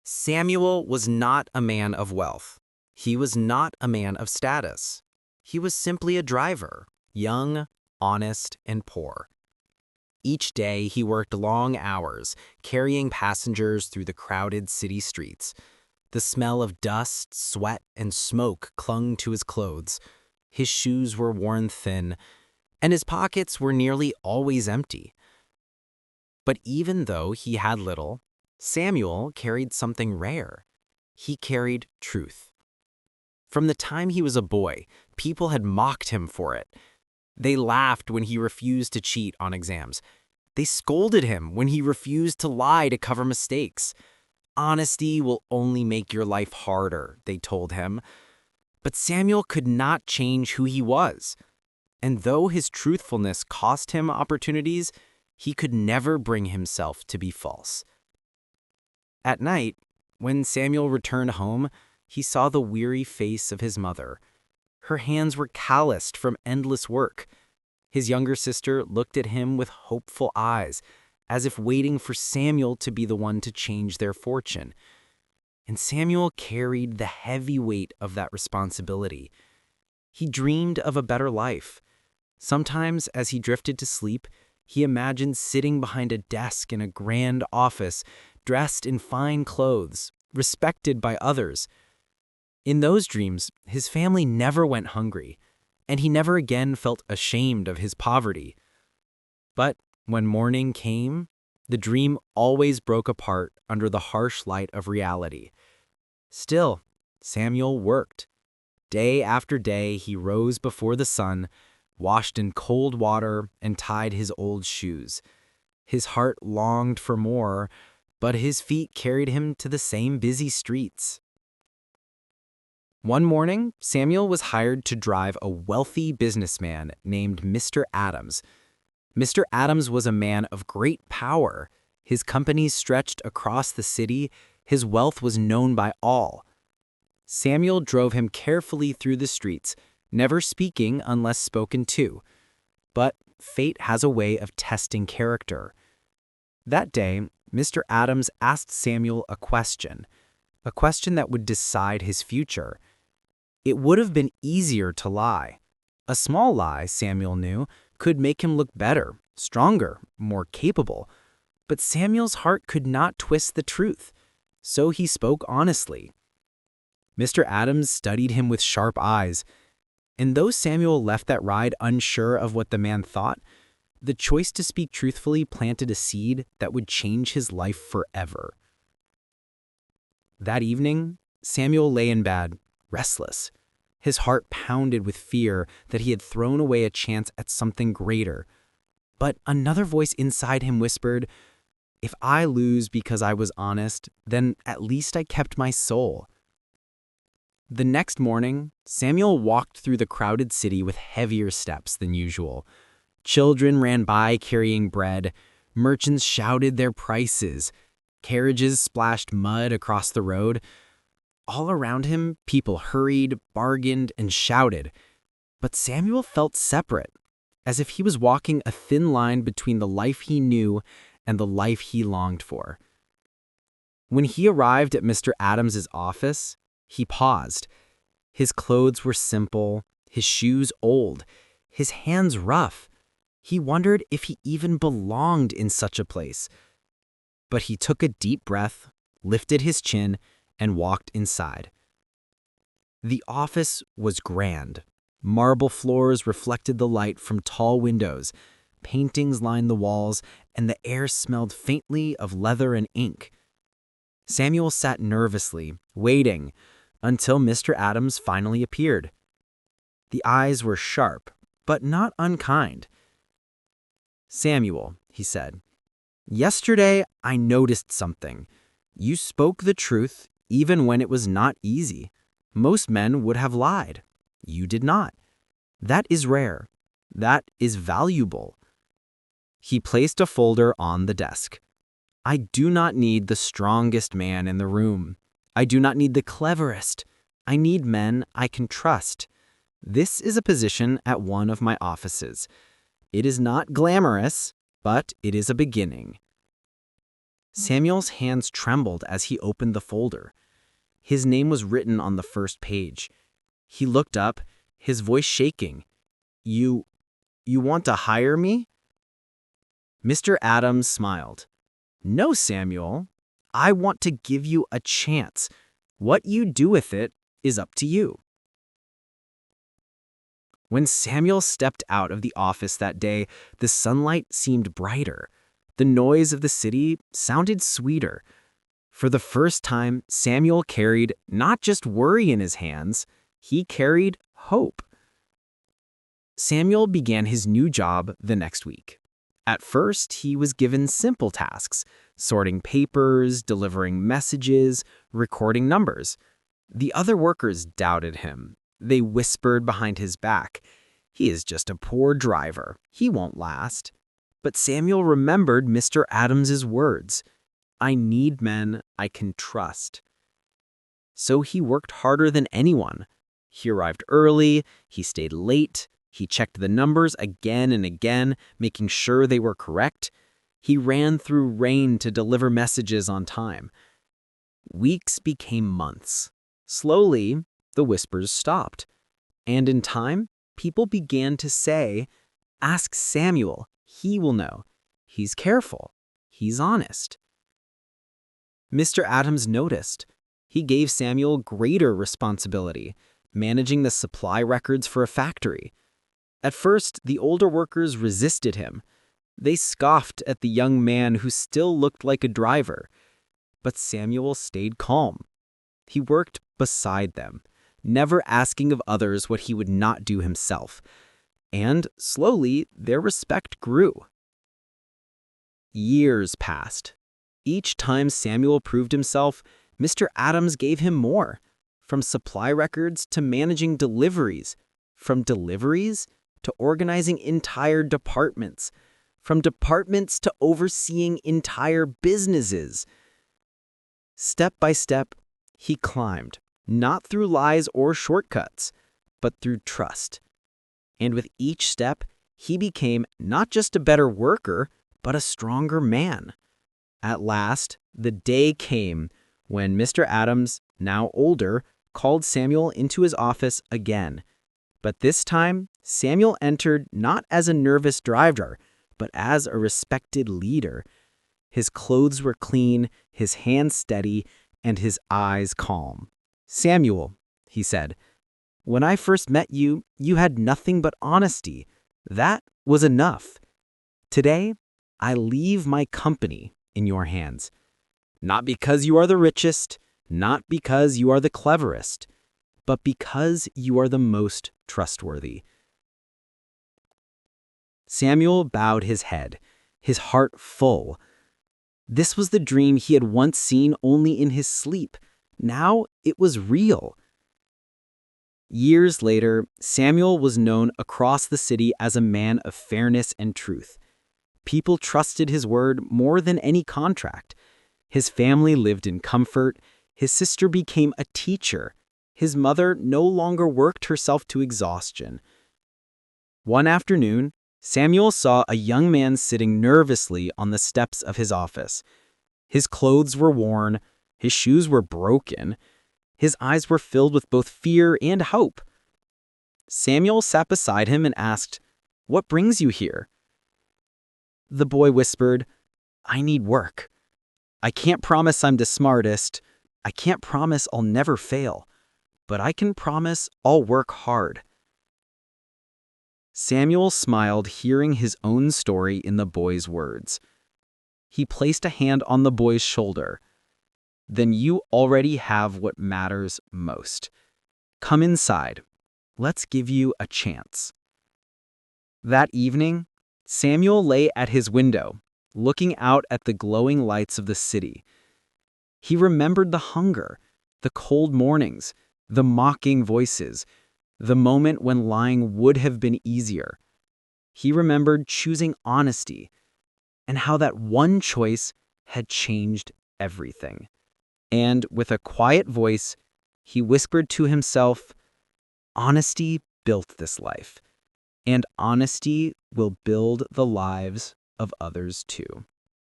Samuel was not a man of wealth. He was not a man of status. He was simply a driver, young, honest, and poor. Each day he worked long hours, carrying passengers through the crowded city streets. The smell of dust, sweat, and smoke clung to his clothes. His shoes were worn thin, and his pockets were nearly always empty. But even though he had little, Samuel carried something rare. He carried truth. From the time he was a boy, people had mocked him for it. They laughed when he refused to cheat on exams. They scolded him when he refused to lie to cover mistakes. Honesty will only make your life harder, they told him. But Samuel could not change who he was. And though his truthfulness cost him opportunities, he could never bring himself to be false. At night, when Samuel returned home, he saw the weary face of his mother. Her hands were calloused from endless work. His younger sister looked at him with hopeful eyes, as if waiting for Samuel to be the one to change their fortune. And Samuel carried the heavy weight of that responsibility. He dreamed of a better life. Sometimes, as he drifted to sleep, he imagined sitting behind a desk in a grand office, dressed in fine clothes, respected by others. In those dreams, his family never went hungry, and he never again felt ashamed of his poverty. But when morning came, the dream always broke apart under the harsh light of reality. Still, Samuel worked. Day after day, he rose before the sun, washed in cold water, and tied his old shoes. His heart longed for more, but his feet carried him to the same busy streets. One morning, Samuel was hired to drive a wealthy businessman named Mr. Adams. Mr. Adams was a man of great power. His companies stretched across the city. His wealth was known by all. Samuel drove him carefully through the streets, never speaking unless spoken to. But fate has a way of testing character. That day, Mr. Adams asked Samuel a question that would decide his future. It would have been easier to lie. A small lie, Samuel knew, could make him look better, stronger, more capable. But Samuel's heart could not twist the truth, so he spoke honestly. Mr. Adams studied him with sharp eyes, and though Samuel left that ride unsure of what the man thought, the choice to speak truthfully planted a seed that would change his life forever. That evening, Samuel lay in bed, restless. His heart pounded with fear that he had thrown away a chance at something greater. But another voice inside him whispered, "If I lose because I was honest, then at least I kept my soul." The next morning, Samuel walked through the crowded city with heavier steps than usual. Children ran by carrying bread. Merchants shouted their prices. Carriages splashed mud across the road. All around him, people hurried, bargained, and shouted. But Samuel felt separate, as if he was walking a thin line between the life he knew and the life he longed for. When he arrived at Mr. Adams's office, he paused. His clothes were simple, his shoes old, his hands rough. He wondered if he even belonged in such a place. But he took a deep breath, lifted his chin, and walked inside. The office was grand. Marble floors reflected the light from tall windows. Paintings lined the walls, and the air smelled faintly of leather and ink. Samuel sat nervously, waiting, until Mr. Adams finally appeared. The eyes were sharp, but not unkind. "Samuel," he said, "yesterday I noticed something. You spoke the truth even when it was not easy. Most men would have lied. You did not. That is rare. That is valuable." He placed a folder on the desk. "I do not need the strongest man in the room. I do not need the cleverest. I need men I can trust. This is a position at one of my offices. It is not glamorous, but it is a beginning." Samuel's hands trembled as he opened the folder. His name was written on the first page. He looked up, his voice shaking. You want to hire me?" Mr. Adams smiled. "No, Samuel. I want to give you a chance. What you do with it is up to you." When Samuel stepped out of the office that day, the sunlight seemed brighter. The noise of the city sounded sweeter. For the first time, Samuel carried not just worry in his hands, he carried hope. Samuel began his new job the next week. At first, he was given simple tasks: sorting papers, delivering messages, recording numbers. The other workers doubted him. They whispered behind his back, "He is just a poor driver. He won't last." But Samuel remembered Mr. Adams's words, "I need men I can trust." So he worked harder than anyone. He arrived early, he stayed late, he checked the numbers again and again, making sure they were correct. He ran through rain to deliver messages on time. Weeks became months. Slowly, the whispers stopped. And in time, people began to say, "Ask Samuel, he will know. He's careful. He's honest." Mr. Adams noticed. He gave Samuel greater responsibility, managing the supply records for a factory. At first, the older workers resisted him. They scoffed at the young man who still looked like a driver. But Samuel stayed calm. He worked beside them, never asking of others what he would not do himself. And slowly, their respect grew. Years passed. Each time Samuel proved himself, Mr. Adams gave him more. From supply records to managing deliveries. From deliveries to organizing entire departments. From departments to overseeing entire businesses. Step by step, he climbed, not through lies or shortcuts, but through trust. And with each step, he became not just a better worker, but a stronger man. At last, the day came when Mr. Adams, now older, called Samuel into his office again. But this time, Samuel entered not as a nervous driver, but as a respected leader. His clothes were clean, his hands steady, and his eyes calm. "Samuel," he said, "when I first met you, you had nothing but honesty. That was enough. Today, I leave my company in your hands. Not because you are the richest, not because you are the cleverest, but because you are the most trustworthy." Samuel bowed his head, his heart full. This was the dream he had once seen only in his sleep. Now it was real. Years later, Samuel was known across the city as a man of fairness and truth. People trusted his word more than any contract. His family lived in comfort. His sister became a teacher. His mother no longer worked herself to exhaustion. One afternoon, Samuel saw a young man sitting nervously on the steps of his office. His clothes were worn, his shoes were broken, his eyes were filled with both fear and hope. Samuel sat beside him and asked, "What brings you here?" The boy whispered, "I need work. I can't promise I'm the smartest. I can't promise I'll never fail. But I can promise I'll work hard." Samuel smiled, hearing his own story in the boy's words. He placed a hand on the boy's shoulder. "Then you already have what matters most. Come inside. Let's give you a chance." That evening, Samuel lay at his window, looking out at the glowing lights of the city. He remembered the hunger, the cold mornings, the mocking voices, the moment when lying would have been easier. He remembered choosing honesty and how that one choice had changed everything. And with a quiet voice, he whispered to himself, "Honesty built this life, and honesty will build the lives of others too."